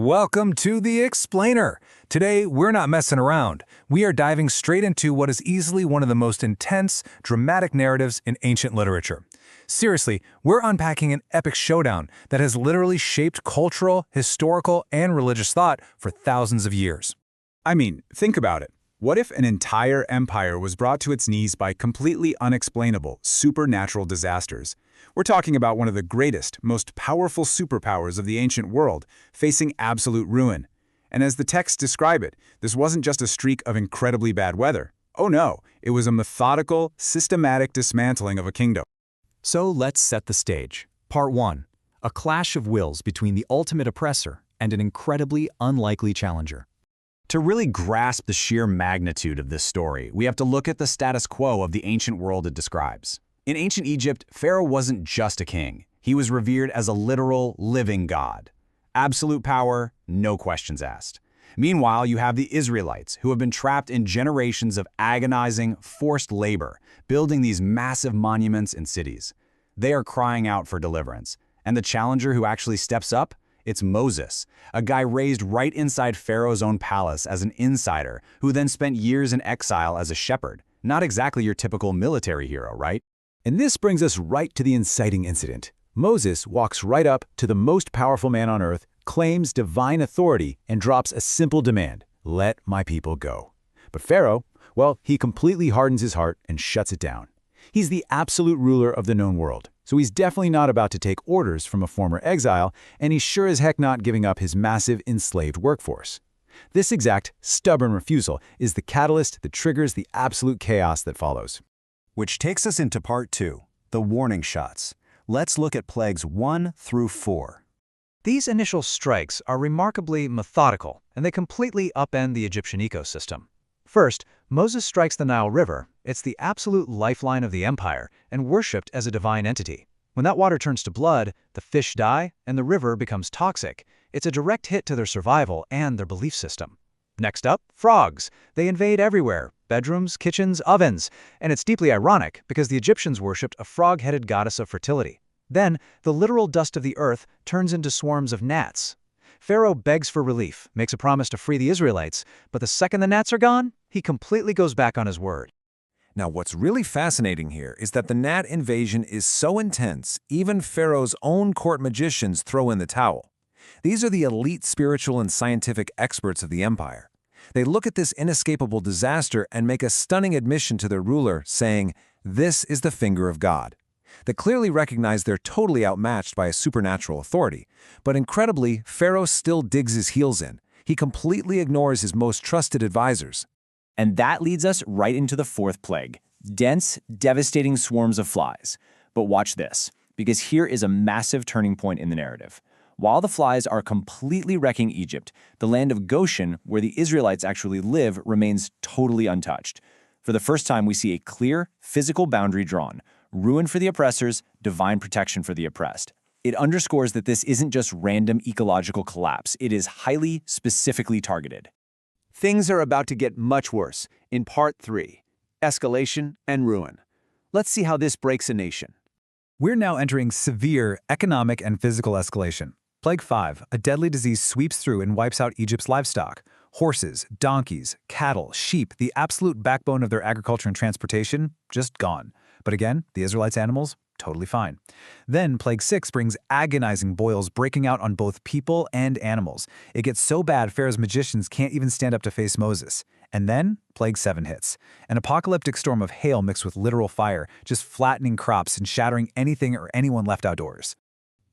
Welcome to The Explainer. Today, we're not messing around. We are diving straight into what is easily one of the most intense, dramatic narratives in ancient literature. Seriously, we're unpacking an epic showdown that has literally shaped cultural, historical, and religious thought for thousands of years. I mean, think about it. What if an entire empire was brought to its knees by completely unexplainable, supernatural disasters? We're talking about one of the greatest, most powerful superpowers of the ancient world, facing absolute ruin. And as the texts describe it, this wasn't just a streak of incredibly bad weather. Oh no, it was a methodical, systematic dismantling of a kingdom. So let's set the stage. Part 1. A clash of wills between the ultimate oppressor and an incredibly unlikely challenger. To really grasp the sheer magnitude of this story, we have to look at the status quo of the ancient world it describes. In ancient Egypt, Pharaoh wasn't just a king. He was revered as a literal, living god. Absolute power, no questions asked. Meanwhile, you have the Israelites, who have been trapped in generations of agonizing, forced labor, building these massive monuments and cities. They are crying out for deliverance. And the challenger who actually steps up? It's Moses, a guy raised right inside Pharaoh's own palace as an insider, who then spent years in exile as a shepherd. Not exactly your typical military hero, right? And this brings us right to the inciting incident. Moses walks right up to the most powerful man on earth, claims divine authority, and drops a simple demand: let my people go. But Pharaoh, well, he completely hardens his heart and shuts it down. He's the absolute ruler of the known world, so he's definitely not about to take orders from a former exile, and he's sure as heck not giving up his massive enslaved workforce. This exact, stubborn refusal is the catalyst that triggers the absolute chaos that follows. Which takes us into part 2, the warning shots. Let's look at plagues 1 through 4. These initial strikes are remarkably methodical, and they completely upend the Egyptian ecosystem. First, Moses strikes the Nile River. It's the absolute lifeline of the empire, and worshipped as a divine entity. When that water turns to blood, the fish die, and the river becomes toxic. It's a direct hit to their survival and their belief system. Next up, frogs. They invade everywhere: bedrooms, kitchens, ovens. And it's deeply ironic, because the Egyptians worshipped a frog-headed goddess of fertility. Then, the literal dust of the earth turns into swarms of gnats. Pharaoh begs for relief, makes a promise to free the Israelites, but the second the gnats are gone, he completely goes back on his word. Now, what's really fascinating here is that the gnat invasion is so intense, even Pharaoh's own court magicians throw in the towel. These are the elite spiritual and scientific experts of the empire. They look at this inescapable disaster and make a stunning admission to their ruler, saying, "This is the finger of God." They clearly recognize they're totally outmatched by a supernatural authority. But incredibly, Pharaoh still digs his heels in. He completely ignores his most trusted advisors. And that leads us right into the fourth plague: dense, devastating swarms of flies. But watch this, because here is a massive turning point in the narrative. While the flies are completely wrecking Egypt, the land of Goshen, where the Israelites actually live, remains totally untouched. For the first time, we see a clear, physical boundary drawn: ruin for the oppressors, divine protection for the oppressed. It underscores that this isn't just random ecological collapse, it is highly, specifically targeted. Things are about to get much worse in part 3, escalation and ruin. Let's see how this breaks a nation. We're now entering severe economic and physical escalation. Plague 5, a deadly disease sweeps through and wipes out Egypt's livestock. Horses, donkeys, cattle, sheep, the absolute backbone of their agriculture and transportation, just gone. But again, the Israelites' animals, totally fine. Then Plague 6 brings agonizing boils breaking out on both people and animals. It gets so bad Pharaoh's magicians can't even stand up to face Moses. And then Plague 7 hits. An apocalyptic storm of hail mixed with literal fire, just flattening crops and shattering anything or anyone left outdoors.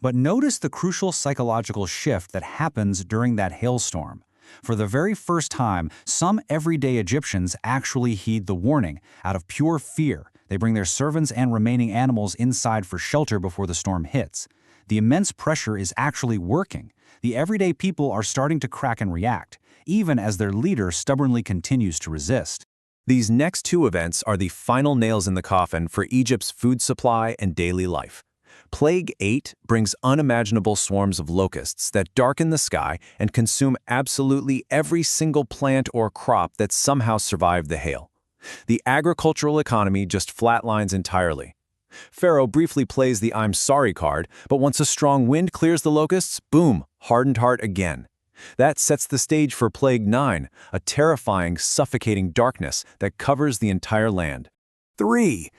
But notice the crucial psychological shift that happens during that hailstorm. For the very first time, some everyday Egyptians actually heed the warning. Out of pure fear, they bring their servants and remaining animals inside for shelter before the storm hits. The immense pressure is actually working. The everyday people are starting to crack and react, even as their leader stubbornly continues to resist. These next two events are the final nails in the coffin for Egypt's food supply and daily life. Plague 8 brings unimaginable swarms of locusts that darken the sky and consume absolutely every single plant or crop that somehow survived the hail. The agricultural economy just flatlines entirely. Pharaoh briefly plays the "I'm sorry" card, but once a strong wind clears the locusts, boom, hardened heart again. That sets the stage for Plague 9, a terrifying, suffocating darkness that covers the entire land. Three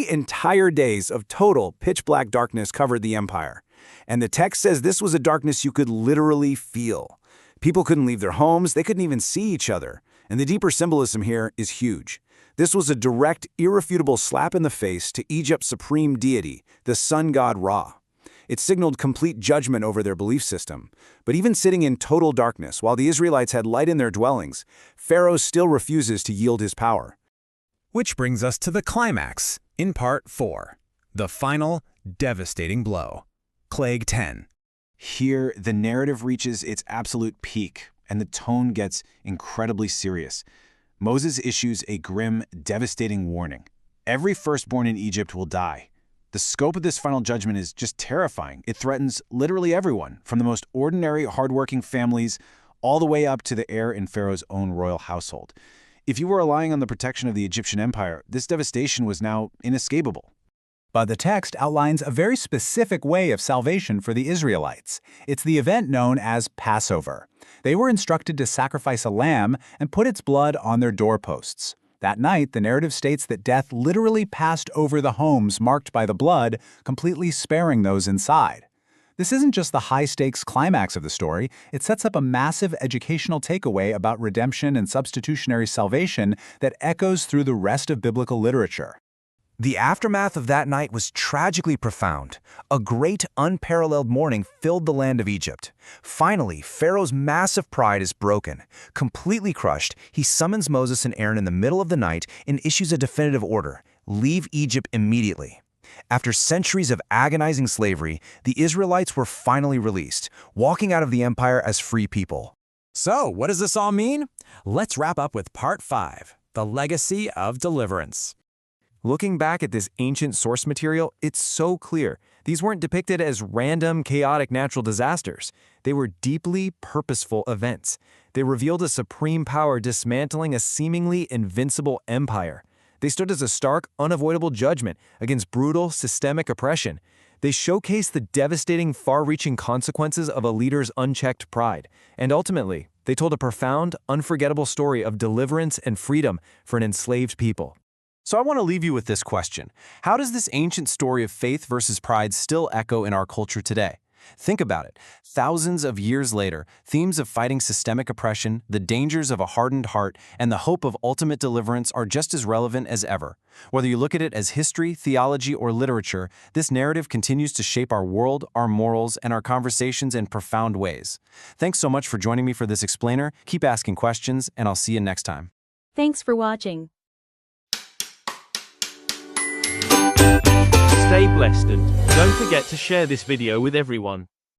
entire days of total pitch-black darkness covered the empire. And the text says this was a darkness you could literally feel. People couldn't leave their homes, they couldn't even see each other. And the deeper symbolism here is huge. This was a direct, irrefutable slap in the face to Egypt's supreme deity, the sun god Ra. It signaled complete judgment over their belief system. But even sitting in total darkness, while the Israelites had light in their dwellings, Pharaoh still refuses to yield his power. Which brings us to the climax, in part 4, the final, devastating blow. Plague 10. Here, the narrative reaches its absolute peak, and the tone gets incredibly serious. Moses issues a grim, devastating warning. Every firstborn in Egypt will die. The scope of this final judgment is just terrifying. It threatens literally everyone, from the most ordinary, hardworking families all the way up to the heir in Pharaoh's own royal household. If you were relying on the protection of the Egyptian empire, this devastation was now inescapable. But the text outlines a very specific way of salvation for the Israelites. It's the event known as Passover. They were instructed to sacrifice a lamb and put its blood on their doorposts. That night, the narrative states that death literally passed over the homes marked by the blood, completely sparing those inside. This isn't just the high-stakes climax of the story, it sets up a massive educational takeaway about redemption and substitutionary salvation that echoes through the rest of biblical literature. The aftermath of that night was tragically profound. A great, unparalleled mourning filled the land of Egypt. Finally, Pharaoh's massive pride is broken. Completely crushed, he summons Moses and Aaron in the middle of the night and issues a definitive order: leave Egypt immediately. After centuries of agonizing slavery, the Israelites were finally released, walking out of the empire as free people. So, what does this all mean? Let's wrap up with part 5, the legacy of deliverance. Looking back at this ancient source material, it's so clear. These weren't depicted as random, chaotic natural disasters. They were deeply purposeful events. They revealed a supreme power dismantling a seemingly invincible empire. They stood as a stark, unavoidable judgment against brutal, systemic oppression. They showcased the devastating, far-reaching consequences of a leader's unchecked pride. And ultimately, they told a profound, unforgettable story of deliverance and freedom for an enslaved people. So I want to leave you with this question. How does this ancient story of faith versus pride still echo in our culture today? Think about it. Thousands of years later, themes of fighting systemic oppression, the dangers of a hardened heart, and the hope of ultimate deliverance are just as relevant as ever. Whether you look at it as history, theology, or literature, this narrative continues to shape our world, our morals, and our conversations in profound ways. Thanks so much for joining me for this explainer. Keep asking questions, and I'll see you next time. Thanks for watching. Stay blessed and don't forget to share this video with everyone.